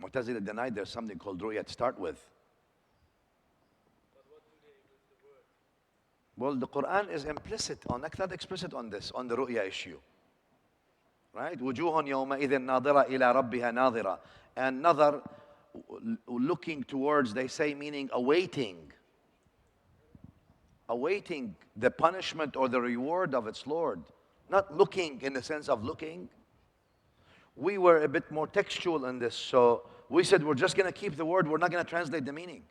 Mu'tazila denied there's something called ru'ya to start with. But what do they do with the word? Well, the Quran is implicit on, not explicit on this, on the ru'ya issue. Right? وجوه يومئذ ناظرة إلى ربها ناظرة. And nazar, looking towards, they say, meaning awaiting. Awaiting the punishment or the reward of its Lord. Not looking in the sense of looking. We were a bit more textual in this, so we said we're just going to keep the word, we're not going to translate the meaning.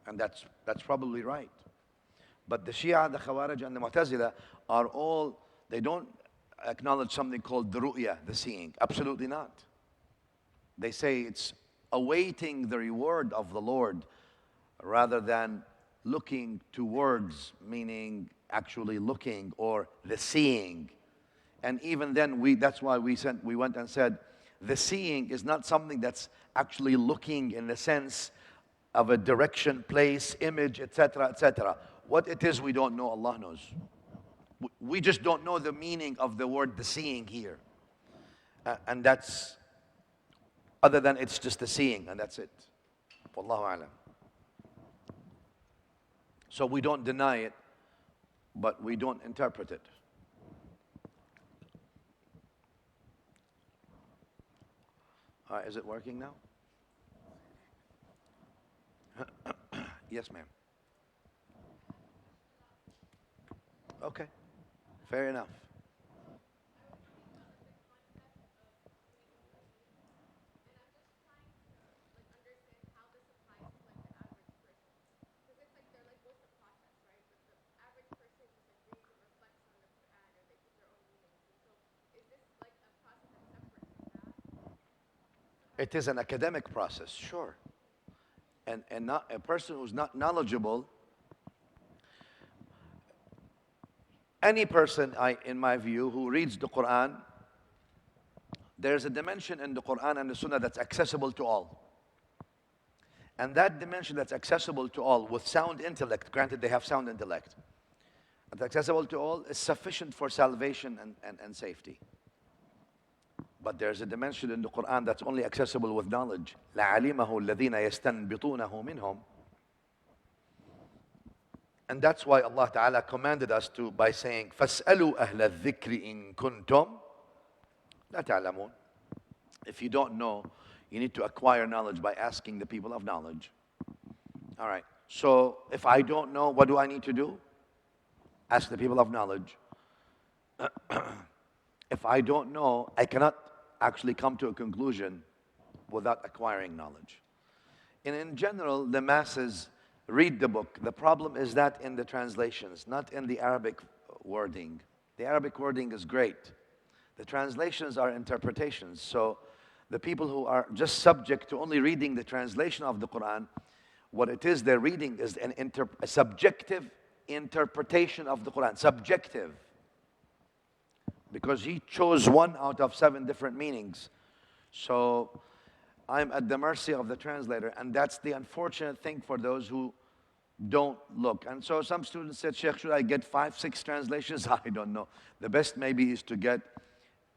And that's probably right. But the Shia, the Khawarij, and the Mu'tazila are all, they don't acknowledge something called the ru'ya, the seeing. Absolutely not. They say it's awaiting the reward of the Lord rather than looking towards, meaning actually looking, or the seeing. And even then, that's why we went and said, the seeing is not something that's actually looking in the sense of a direction, place, image, etc., etc. What it is, we don't know. Allah knows. We just don't know the meaning of the word the seeing here. And that's, other than it's just the seeing, and that's it. Wallahu alam. So we don't deny it, but we don't interpret it. Is it working now? Yes, ma'am. Okay, fair enough. It is an academic process, sure. And not a person who's not knowledgeable, any person, in my view, who reads the Quran, there's a dimension in the Quran and the Sunnah that's accessible to all. And that dimension that's accessible to all with sound intellect, granted they have sound intellect, that's accessible to all, is sufficient for salvation and safety. But there's a dimension in the Quran that's only accessible with knowledge. لَعَلِمَهُ الَّذِينَ يَسْتَنْبِطُونَهُ مِنْهُمْ. And that's why Allah Ta'ala commanded us to, by saying, فَاسْأَلُوا أَهْلَ الذِّكْرِ إِن كُنْتُمْ لَا تَعْلَمُونَ. If you don't know, you need to acquire knowledge by asking the people of knowledge. All right. So if I don't know, what do I need to do? Ask the people of knowledge. If I don't know, I cannot actually come to a conclusion without acquiring knowledge. And in general, the masses read the book. The problem is that in the translations, not in the Arabic wording. The Arabic wording is great. The translations are interpretations. So the people who are just subject to only reading the translation of the Quran, what it is they're reading is a subjective interpretation of the Quran. Subjective. Because he chose one out of 7 different meanings. So I'm at the mercy of the translator, and that's the unfortunate thing for those who don't look. And so some students said, Shaykh, should I get 5, 6 translations? I don't know. The best maybe is to get,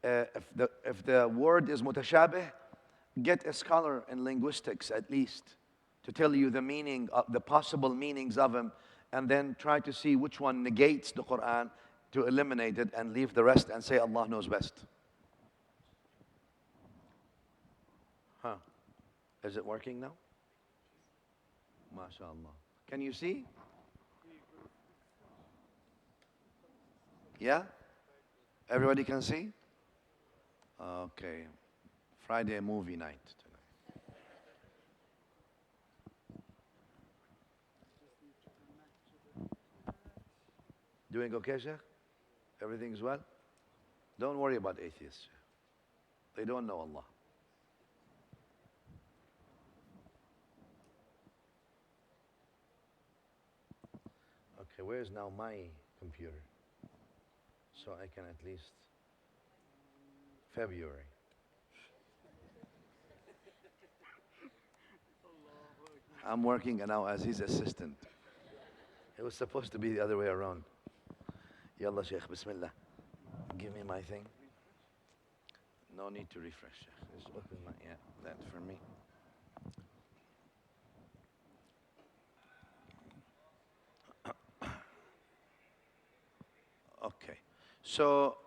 if the word is mutashabih, get a scholar in linguistics at least to tell you the meaning, of the possible meanings of them, and then try to see which one negates the Quran, to eliminate it and leave the rest and say Allah knows best. Is it working now? MashaAllah. Can you see? Yeah? Everybody can see? Okay. Friday movie night tonight. Doing okay, Shaykh? Everything's well? Don't worry about atheists. They don't know Allah. Okay, where's now my computer? So I can at least... February. I'm working now as his assistant. It was supposed to be the other way around. Yallah, Shaykh, Bismillah. Give me my thing. No need to refresh. Just open my, yeah, that for me. Okay. So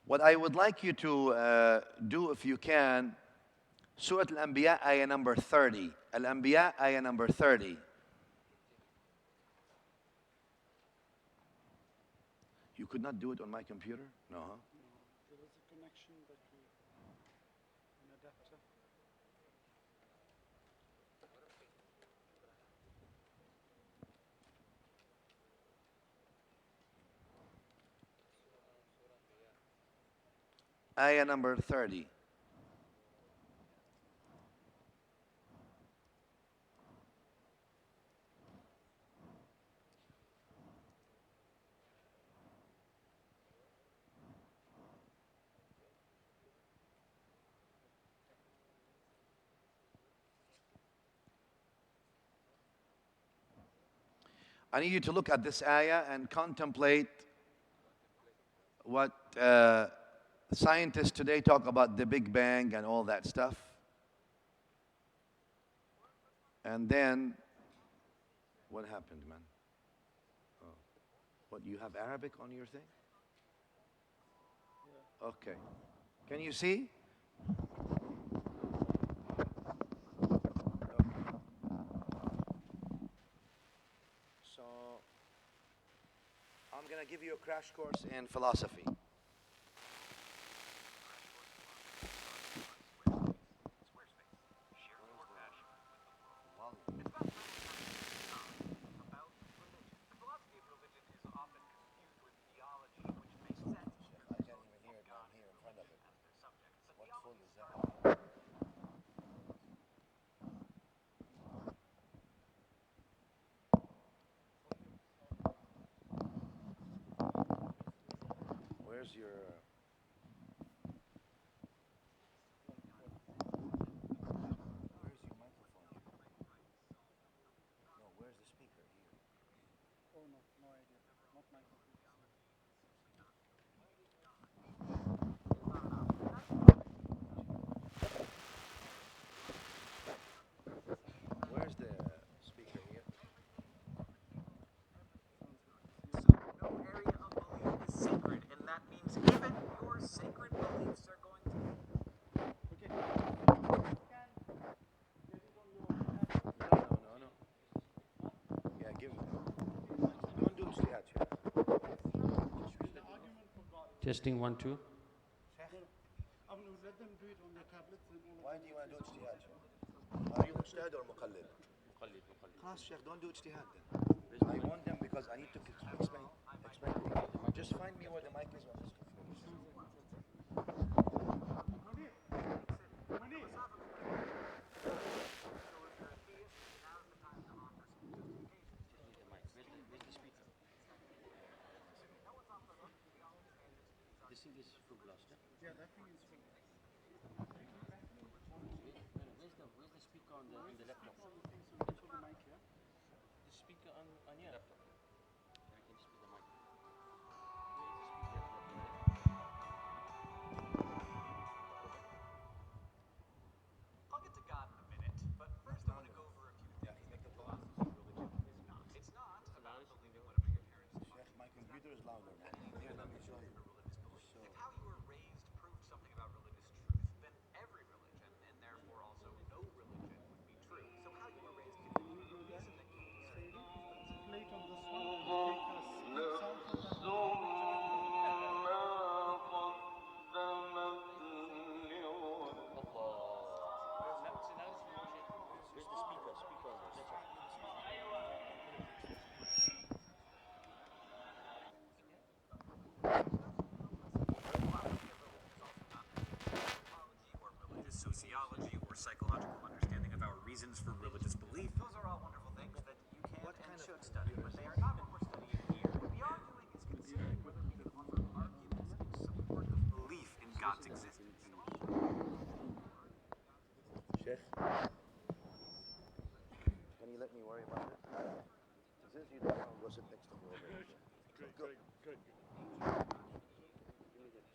what I would like you to do, if you can, Surah Al-Anbiya, ayah number 30. Al-Anbiya, ayah number 30. You could not do it on my computer? No, huh? There is a connection, but an adapter. Ayah number 30. I need you to look at this ayah and contemplate what scientists today talk about the Big Bang and all that stuff. And then, what happened, man? Oh. What, you have Arabic on your thing? Yeah. Okay. Can you see? So, I'm going to give you a crash course in philosophy. Where's your... Where's your microphone here? No, where's the speaker here? Oh no, no idea. Not my computer. Where's the speaker here? So no area of belief is sacred, and that means even your sacred beliefs are going to... Okay. No. Yeah, give it. Don't do ijtihad, Shaykh. Testing 1 2. I'm going to let them do it on their tablets and all. Why do you want to do ijtihad, Shaykh? Are you mujtahid or muqallid? مقلد. Khlas, Shaykh, don't do ijtihad then. I want them because I need to explain. Just find me where the mic is on this computer. This thing is full blast. Yeah, that thing is full. Where's the speaker on the laptop? For the mic here. The speaker on your laptop. I can speak the mic. I'll get to God in a minute, but first I want to go over a few things that the philosophy of religion is not. It's not about believing whatever your parents taught. Shaykh, my computer is louder, man. Here, let me show you. So, If how you were raised proved something about religious truth, then every religion, and therefore also no religion, would be true. So how you were raised can give you a reason that you can say Plate on this one will take us some from Where's the speaker? Speaker on the laptop. or religious sociology or psychological understanding of our reasons for religious belief. Those are all wonderful things that you can and should study, but they are not what we're studying here. What we are doing is considering whether we can offer arguments in support of belief in God's existence. Shaykh, can you let me worry about it? Since you don't want to go sit next to me over here. Good. Give me that.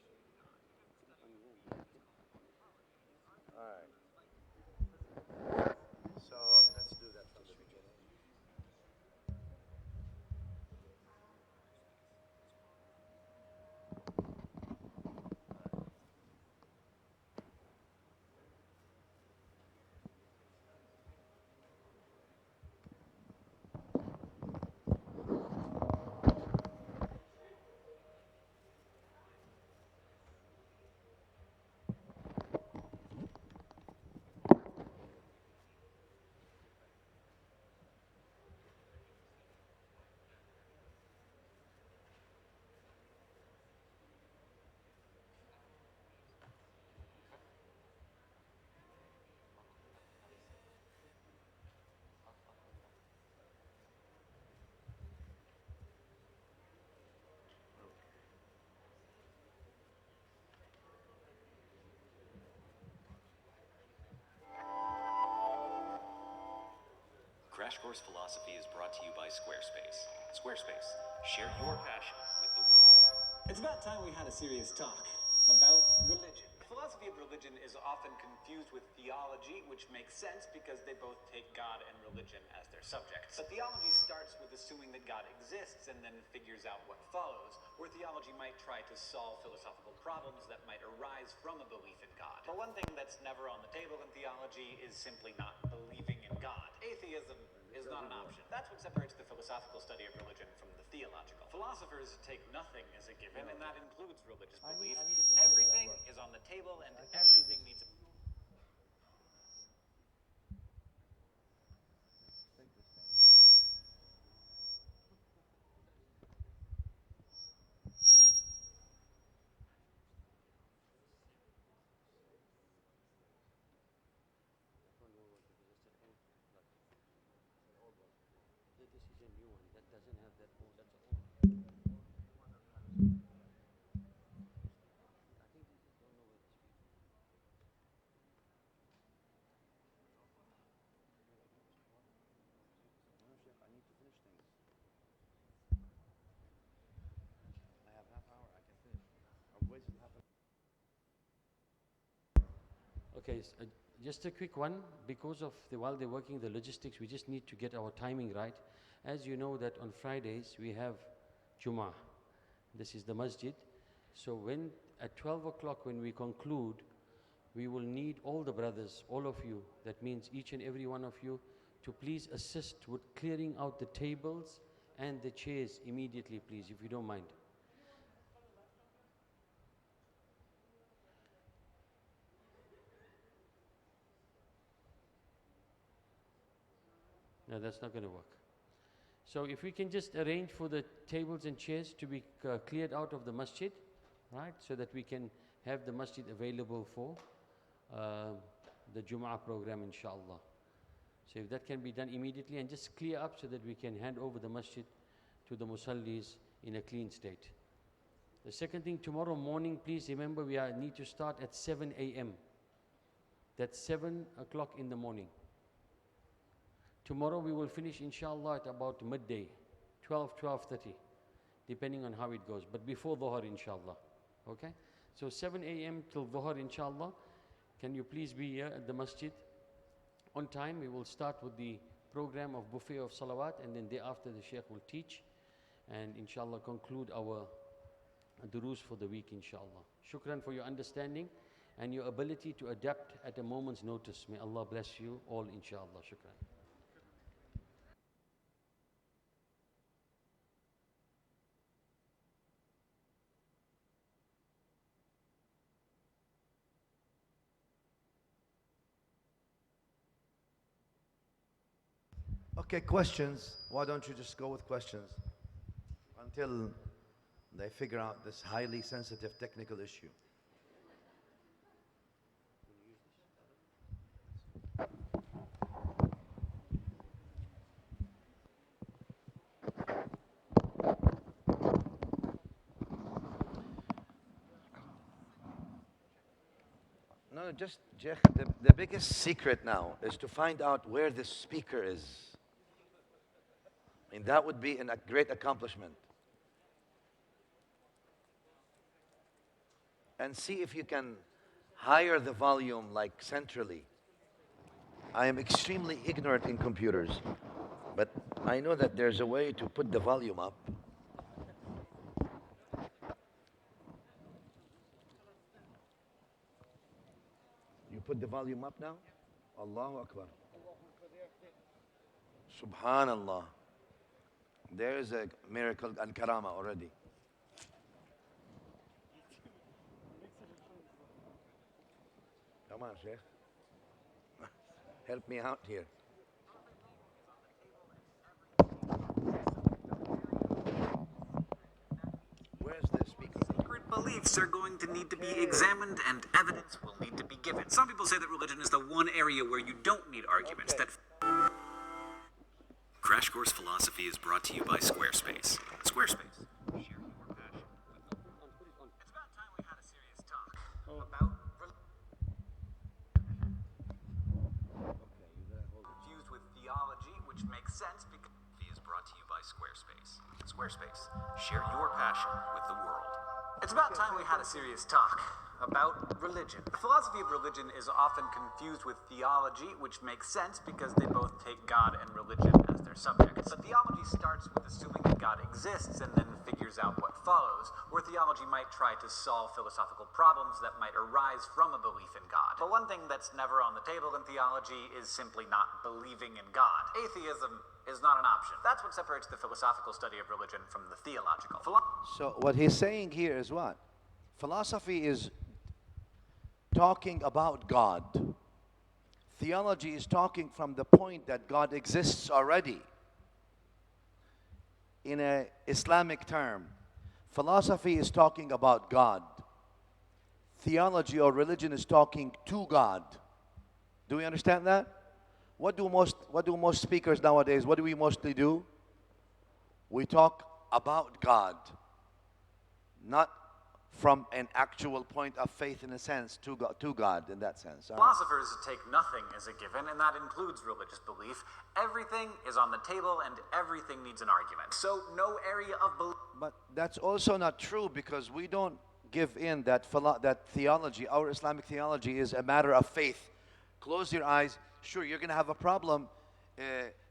Crash Course Philosophy is brought to you by Squarespace. Squarespace, share your passion with the world. It's about time we had a serious talk about religion. The philosophy of religion is often confused with theology, which makes sense because they both take God and religion as their subjects. But theology starts with assuming that God exists and then figures out what follows, where theology might try to solve philosophical problems that might arise from a belief in God. But one thing that's never on the table in theology is simply not believing in God. Atheism is not an option. That's what separates the philosophical study of religion from the theological. Philosophers take nothing as a given, and that includes religious belief. Everything is on the table, and everything needs a Okay, just a quick one. Because of while they're working the logistics, we just need to get our timing right. As you know that on Fridays we have Jummah. This is the masjid. So when at 12 o'clock when we conclude, we will need all the brothers, all of you, that means each and every one of you, to please assist with clearing out the tables and the chairs immediately, please, if you don't mind. No, that's not going to work. So if we can just arrange for the tables and chairs to be cleared out of the masjid, right, so that we can have the masjid available for the Jum'ah program, inshallah. So if that can be done immediately and just clear up so that we can hand over the masjid to the musallis in a clean state. The second thing, tomorrow morning, please remember we need to start at 7 a.m. That's 7 o'clock in the morning. Tomorrow we will finish inshallah at about midday, 12:30, depending on how it goes, but before Dhuhr inshallah. Okay? So 7 a.m. till Dhuhr inshallah. Can you please be here at the masjid on time? We will start with the program of buffet of salawat, and then thereafter the Shaykh will teach and inshallah conclude our durus for the week inshallah. Shukran for your understanding and your ability to adapt at a moment's notice. May Allah bless you all inshallah. Shukran. Okay, questions. Why don't you just go with questions until they figure out this highly sensitive technical issue? No, just, Sheikh, the biggest secret now is to find out where the speaker is. I mean, that would be a great accomplishment. And see if you can higher the volume like centrally. I am extremely ignorant in computers, but I know that there's a way to put the volume up. You put the volume up now? Allahu Akbar. Subhanallah. There is a miracle and karama already. Come on, Sheikh. Help me out here. Where's the speaker? Sacred beliefs are going to need to be examined and evidence will need to be given. Some people say that religion is the one area where you don't need arguments. Okay. That Crash Course Philosophy is brought to you by Squarespace. Squarespace, share your passion with the world. It's about time we had a serious talk about confused with theology, which makes sense because Is brought to you by Squarespace. Squarespace, share your passion with the world. it's about time we had a serious talk about religion. The philosophy of religion is often confused with theology, which makes sense because they both take God and religion as their subjects. But theology starts with assuming that God exists and then figures out what follows, where theology might try to solve philosophical problems that might arise from a belief in God. But one thing that's never on the table in theology is simply not believing in God. Atheism is not an option. That's what separates the philosophical study of religion from the theological. So what he's saying here is what? Philosophy is talking about God. Theology is talking from the point that God exists already. In an Islamic term, philosophy is talking about God. Theology or religion is talking to God. Do we understand that? What do most speakers nowadays, what do we mostly do? We talk about God, not from an actual point of faith in a sense to God in that sense. All right. Philosophers take nothing as a given, and that includes religious belief. Everything is on the table, and everything needs an argument. So no area of belief. But that's also not true because we don't give in that theology, our Islamic theology is a matter of faith. Close your eyes. Sure, you're going to have a problem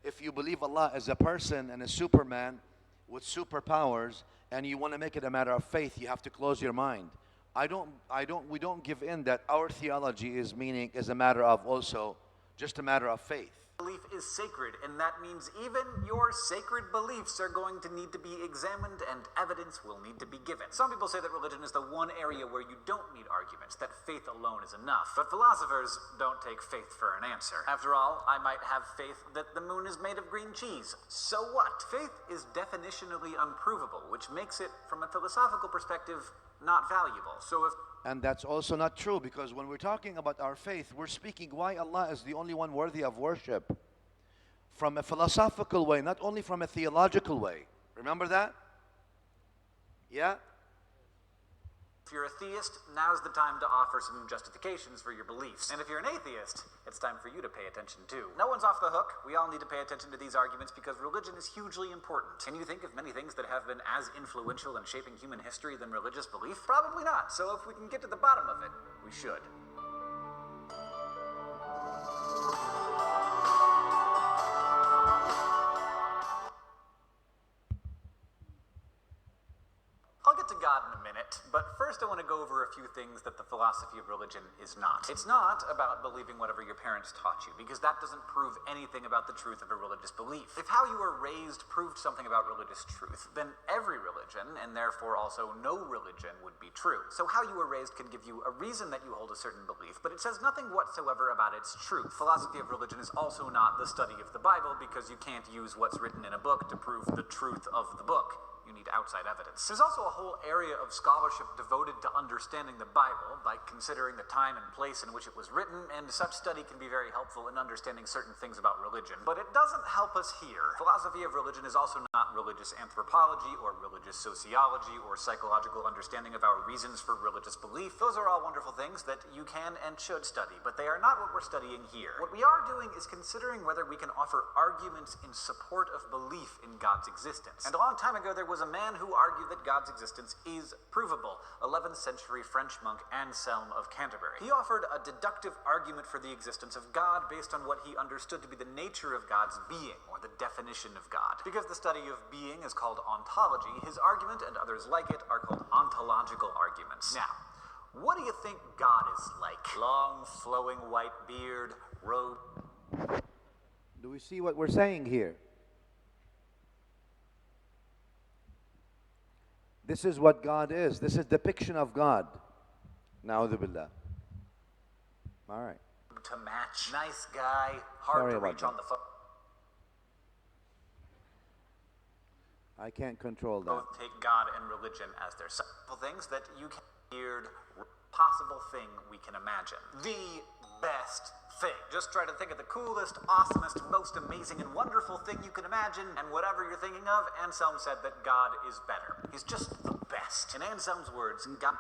if you believe Allah as a person and a superman with superpowers, and you want to make it a matter of faith. You have to close your mind. We don't give in that our theology is a matter of also just a matter of faith. Belief is sacred, and that means even your sacred beliefs are going to need to be examined and evidence will need to be given. Some people say that religion is the one area where you don't need arguments, that faith alone is enough. But philosophers don't take faith for an answer. After all, I might have faith that the moon is made of green cheese. So what? Faith is definitionally unprovable, which makes it, from a philosophical perspective, not valuable. So if And that's also not true because when we're talking about our faith, we're speaking why Allah is the only one worthy of worship from a philosophical way, not only from a theological way. Remember that? Yeah? If you're a theist, now's the time to offer some justifications for your beliefs. And if you're an atheist, it's time for you to pay attention too. No one's off the hook. We all need to pay attention to these arguments because religion is hugely important. Can you think of many things that have been as influential in shaping human history than religious belief? Probably not. So if we can get to the bottom of it, we should. I'll get to God in a minute, but first I want to go over a few things that the philosophy of religion is not. It's not about believing whatever your parents taught you, because that doesn't prove anything about the truth of a religious belief. If how you were raised proved something about religious truth, then every religion, and therefore also no religion, would be true. So how you were raised can give you a reason that you hold a certain belief, but it says nothing whatsoever about its truth. Philosophy of religion is also not the study of the Bible, because you can't use what's written in a book to prove the truth of the book. You need outside evidence. There's also a whole area of scholarship devoted to understanding the Bible by considering the time and place in which it was written, and such study can be very helpful in understanding certain things about religion. But it doesn't help us here. Philosophy of religion is also not religious anthropology or religious sociology or psychological understanding of our reasons for religious belief. Those are all wonderful things that you can and should study, but they are not what we're studying here. What we are doing is considering whether we can offer arguments in support of belief in God's existence. And a long time ago, there was a man who argued that God's existence is provable, 11th century French monk Anselm of Canterbury. He offered a deductive argument for the existence of God based on what he understood to be the nature of God's being, or the definition of God. Because the study of being is called ontology, his argument and others like it are called ontological arguments. Now, what do you think God is like? Long, flowing white beard, robe. Do we see what we're saying here? This is what God is. This is depiction of God. Na'udhu billah. All right. To match. Nice guy, hard Sorry to about reach that. on the phone. I can't control that. Both take God and religion as their simple things that you can weird possible thing we can imagine. The best thing. Just try to think of the coolest, awesomest, most amazing and wonderful thing you can imagine, and whatever you're thinking of, Anselm said that God is better. He's just the best. In Anselm's words, God...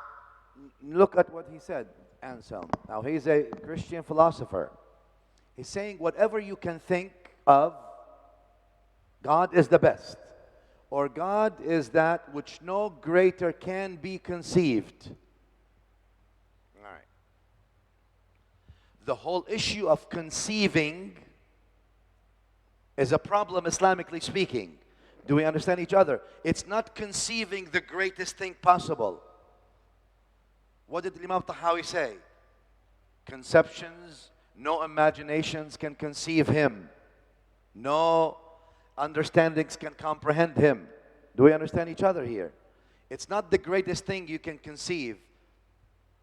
Look at what he said, Anselm. Now, he's a Christian philosopher. He's saying whatever you can think of God is the best, or God is that which no greater can be conceived. All right. The whole issue of conceiving is a problem, Islamically speaking. Do we understand each other? It's not conceiving the greatest thing possible. What did Imam Tahawi say? Conceptions, no imaginations can conceive him. No understandings can comprehend him. Do we understand each other here? It's not the greatest thing you can conceive.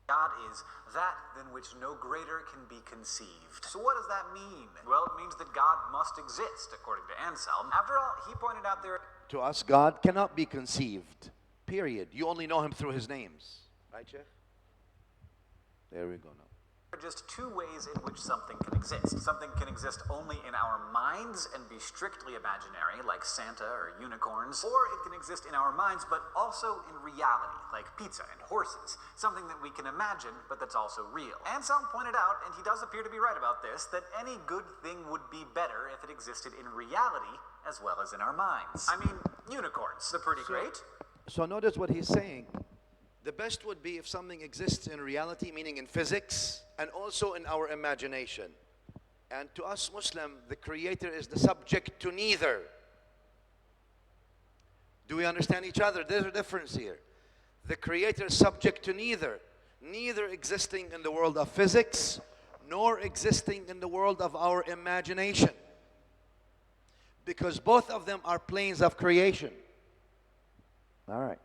God is that than which no greater can be conceived. So what does that mean? Well, it means that God must exist, according to Anselm. After all, he pointed out there To us, God cannot be conceived. Period. You only know him through his names. Right, Shaykh? There we go now. are just two ways in which something can exist. Something can exist only in our minds and be strictly imaginary, like Santa or unicorns, or it can exist in our minds but also in reality, like pizza and horses, something that we can imagine but that's also real. Anselm pointed out, and he does appear to be right about this, that any good thing would be better if it existed in reality as well as in our minds. I mean, unicorns, they're pretty great. So notice what he's saying. The best would be if something exists in reality, meaning in physics, and also in our imagination. And to us Muslim, the Creator is the subject to neither. Do we understand each other? There's a difference here. The Creator is subject to neither. Neither existing in the world of physics, nor existing in the world of our imagination. Because both of them are planes of creation. All right.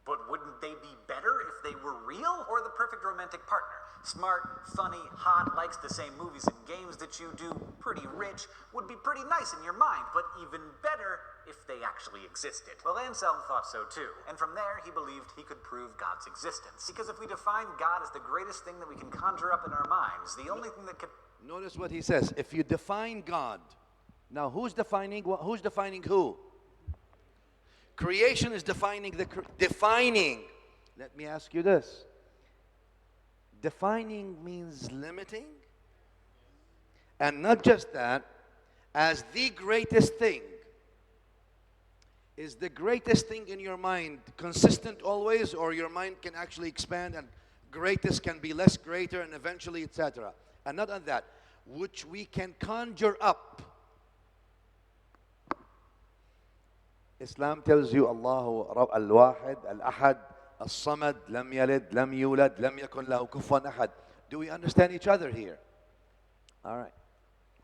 But wouldn't they be better if they were real? Or the perfect romantic partner? Smart, funny, hot, likes the same movies and games that you do, pretty rich, would be pretty nice in your mind, but even better if they actually existed. Well, Anselm thought so too. And from there, he believed he could prove God's existence. Because if we define God as the greatest thing that we can conjure up in our minds, the only thing that could... Notice what he says. If you define God, now who's defining who? Creation is defining defining. Let me ask you this. Defining means limiting. And not just that, as the greatest thing. Is the greatest thing in your mind consistent always, or your mind can actually expand and greatest can be less greater and eventually etc. And not on that, which we can conjure up. Islam tells you Allahu al-Wahid, al-Ahad, al-Samad, lam yalid, lam yulad, lam yakun lahu kufuwan ahad. Do we understand each other here? All right.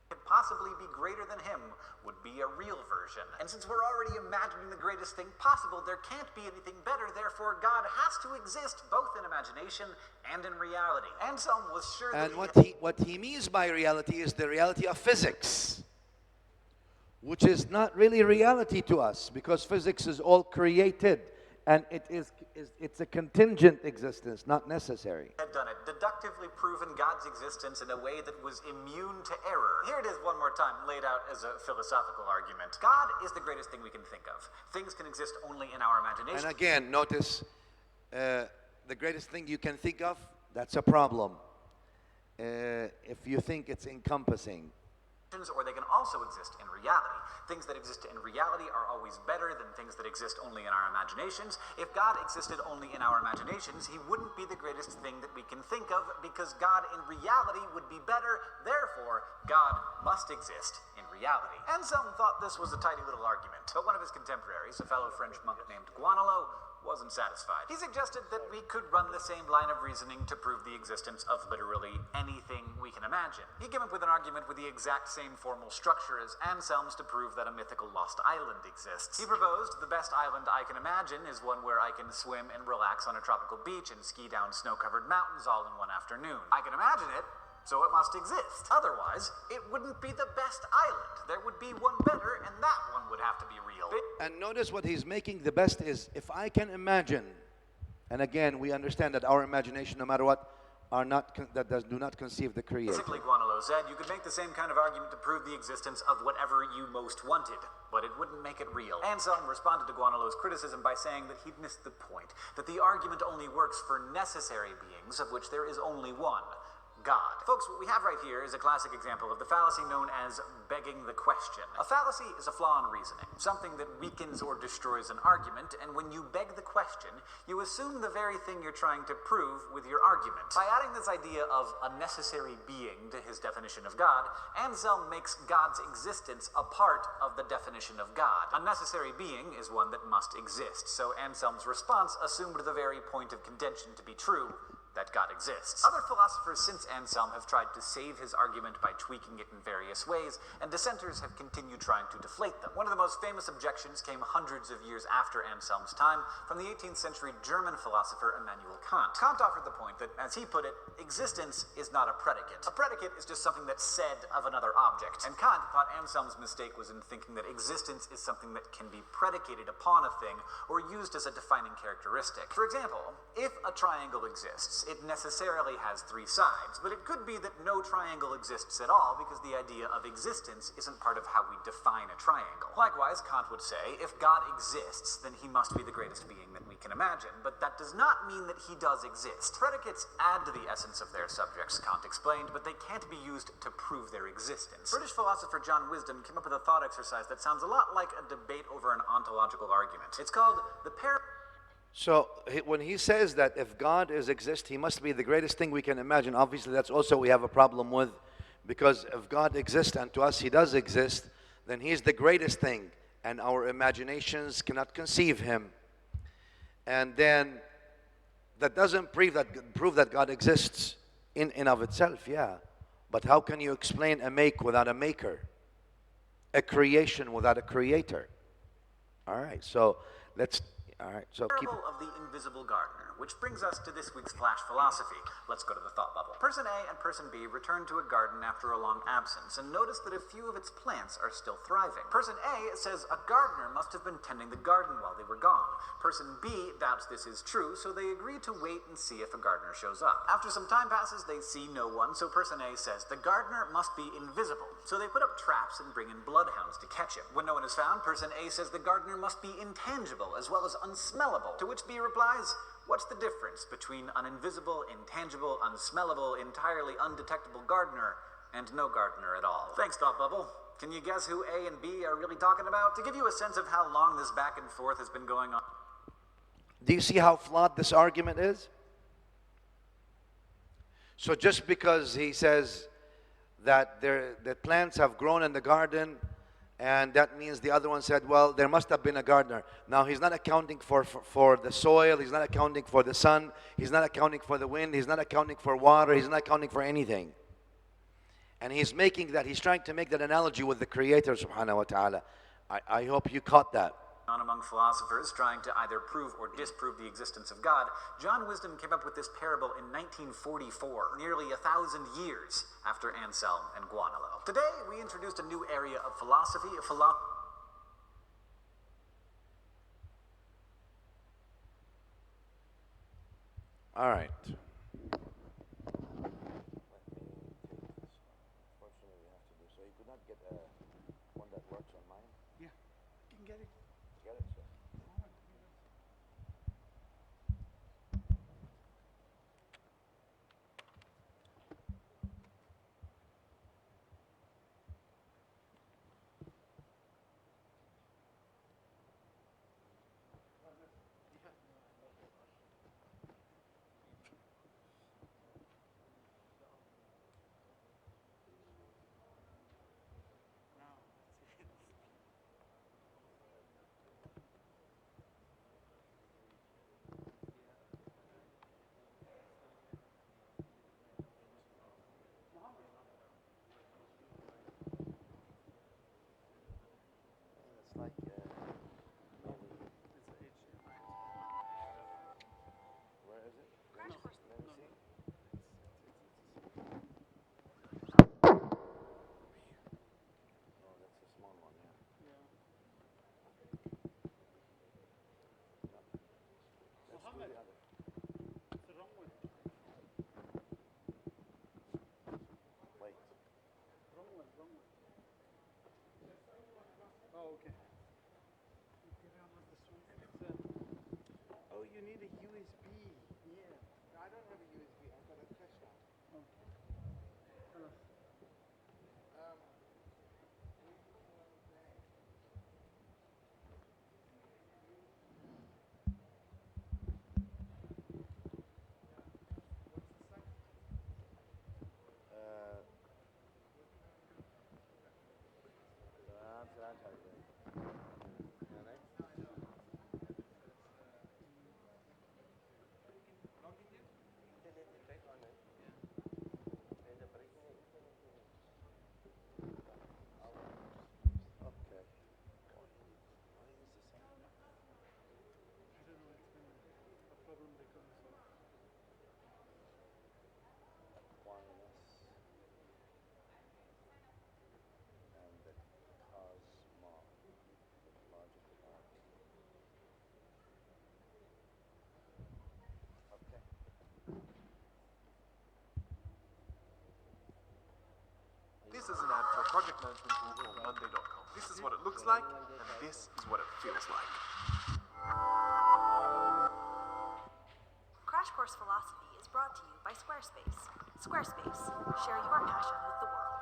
Could possibly be greater than him would be a real version. And since we're already imagining the greatest thing possible, there can't be anything better. Therefore, God has to exist both in imagination and in reality. Anselm was sure that what he means by reality is the reality of physics, which is not really reality to us, because physics is all created, and it's a contingent existence, not necessary. Had done it, deductively proven God's existence in a way that was immune to error. Here it is one more time, laid out as a philosophical argument. God is the greatest thing we can think of. Things can exist only in our imagination. And again, notice, the greatest thing you can think of, that's a problem. If you think it's encompassing. Or they can also exist in reality. Things that exist in reality are always better than things that exist only in our imaginations. If God existed only in our imaginations, he wouldn't be the greatest thing that we can think of, because God in reality would be better. Therefore, God must exist in reality. Anselm thought this was a tidy little argument, but one of his contemporaries, a fellow French monk named Guanolo, wasn't satisfied. He suggested that we could run the same line of reasoning to prove the existence of literally anything we can imagine. He came up with an argument with the exact same formal structure as Anselm's to prove that a mythical lost island exists. He proposed the best island I can imagine is one where I can swim and relax on a tropical beach and ski down snow-covered mountains all in one afternoon. I can imagine it, so it must exist. Otherwise, it wouldn't be the best island. There would be one better, and that one would have to be real. And notice what he's making the best is, if I can imagine, and again, we understand that our imagination, no matter what, do not conceive the Creator. Basically, Guanolo said, you could make the same kind of argument to prove the existence of whatever you most wanted, but it wouldn't make it real. Anselm responded to Guanolo's criticism by saying that he'd missed the point, that the argument only works for necessary beings, of which there is only one. God. Folks, what we have right here is a classic example of the fallacy known as begging the question. A fallacy is a flaw in reasoning, something that weakens or destroys an argument, and when you beg the question, you assume the very thing you're trying to prove with your argument. By adding this idea of a necessary being to his definition of God, Anselm makes God's existence a part of the definition of God. A necessary being is one that must exist, so Anselm's response assumed the very point of contention to be true, that God exists. Other philosophers since Anselm have tried to save his argument by tweaking it in various ways, and dissenters have continued trying to deflate them. One of the most famous objections came hundreds of years after Anselm's time from the 18th century German philosopher Immanuel Kant. Kant offered the point that, as he put it, existence is not a predicate. A predicate is just something that's said of another object, and Kant thought Anselm's mistake was in thinking that existence is something that can be predicated upon a thing or used as a defining characteristic. For example, if a triangle exists, it necessarily has three sides, but it could be that no triangle exists at all because the idea of existence isn't part of how we define a triangle. Likewise, Kant would say, if God exists, then he must be the greatest being that we can imagine, but that does not mean that he does exist. Predicates add to the essence of their subjects, Kant explained, but they can't be used to prove their existence. British philosopher John Wisdom came up with a thought exercise that sounds a lot like a debate over an ontological argument. It's called the So when he says that if God exists, he must be the greatest thing we can imagine, obviously that's also we have a problem with, because if God exists and to us he does exist, then he's the greatest thing and our imaginations cannot conceive him. And then that doesn't prove that God exists in and of itself, yeah. But how can you explain a make without a maker? A creation without a creator? All right, so parable of the invisible gardener, which brings us to this week's Flash Philosophy. Let's go to the thought bubble. Person A and Person B return to a garden after a long absence and notice that a few of its plants are still thriving. Person A says a gardener must have been tending the garden while they were gone. Person B doubts this is true, so they agree to wait and see if a gardener shows up. After some time passes, they see no one, so Person A says the gardener must be invisible. So they put up traps and bring in bloodhounds to catch him. When no one is found, Person A says the gardener must be intangible as well as unsmellable, to which B replies, what's the difference between an invisible, intangible, unsmellable, entirely undetectable gardener and no gardener at all? Thanks, Thought Bubble. Can you guess who A and B are really talking about? To give you a sense of how long this back and forth has been going on. Do you see how flawed this argument is? So just because he says that the plants have grown in the garden, and that means the other one said, well, there must have been a gardener. Now, he's not accounting for the soil. He's not accounting for the sun. He's not accounting for the wind. He's not accounting for water. He's not accounting for anything. And he's trying to make that analogy with the Creator, subhanahu wa ta'ala. I hope you caught that. Among philosophers trying to either prove or disprove the existence of God, John Wisdom came up with this parable in 1944, nearly 1,000 years after Anselm and Guanilo. Today, we introduced a new area of philosophy, All right. So you could not get one that works on mine? Yeah, you can get it. Get it, sir. project management tool called Monday.com. This is what it looks like, and this is what it feels like. Crash Course Philosophy is brought to you by Squarespace. Squarespace, share your passion with the world.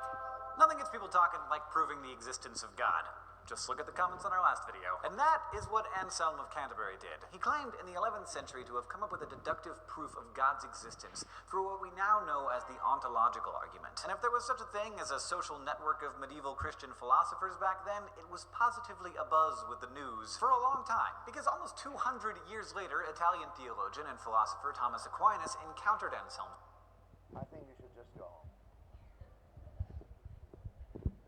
Nothing gets people talking like proving the existence of God. Just look at the comments on our last video. And that is what Anselm of Canterbury did. He claimed in the 11th century to have come up with a deductive proof of God's existence through what we now know as the Ontological Argument. And if there was such a thing as a social network of medieval Christian philosophers back then, it was positively abuzz with the news for a long time. Because almost 200 years later, Italian theologian and philosopher Thomas Aquinas encountered Anselm. I think you should just go home.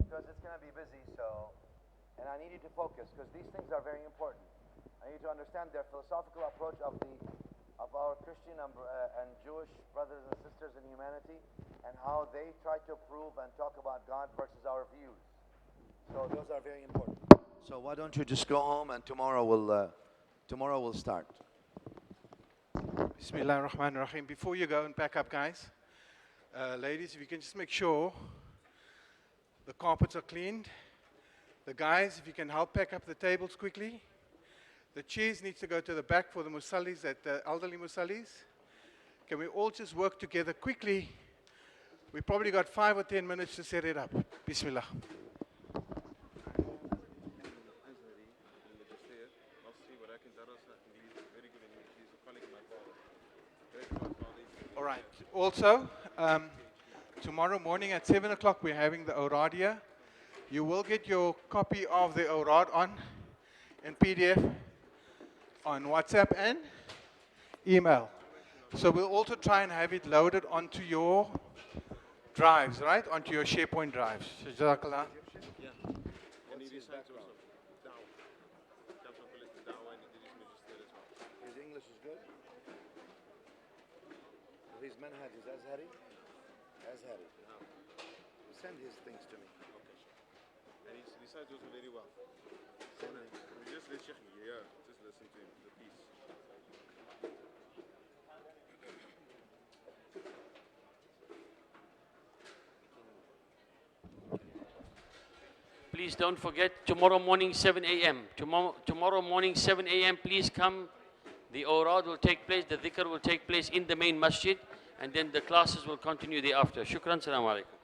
Because it's going to be busy, so... And I need you to focus, because these things are very important. I need you to understand their philosophical approach of our Christian and Jewish brothers and sisters in humanity, and how they try to prove and talk about God versus our views. So those are very important. So why don't you just go home, and tomorrow we'll start. Bismillah ar-Rahman ar-Rahim. Before you go and pack up, guys, ladies, if you can just make sure the carpets are cleaned. The guys, if you can help pack up the tables quickly. The chairs need to go to the back for the musallis, the elderly musallis. Can we all just work together quickly? We probably got 5 or 10 minutes to set it up. Bismillah. All right. Also, tomorrow morning at 7 o'clock, we're having the Oradia. You will get your copy of the Orad in PDF on WhatsApp and email. So we'll also try and have it loaded onto your drives, right? Onto your SharePoint drives. Jazakallah. His English is good. His manhaj is Azhari. Send his things to me. And he recites those very well. Send him. Just let Shaykh, just listen to him, the piece. Please don't forget, tomorrow morning 7 a.m. Tomorrow morning 7 a.m. Please come. The awrad will take place, the dhikr will take place in the main masjid, and then the classes will continue thereafter. Shukran, salaam alaikum.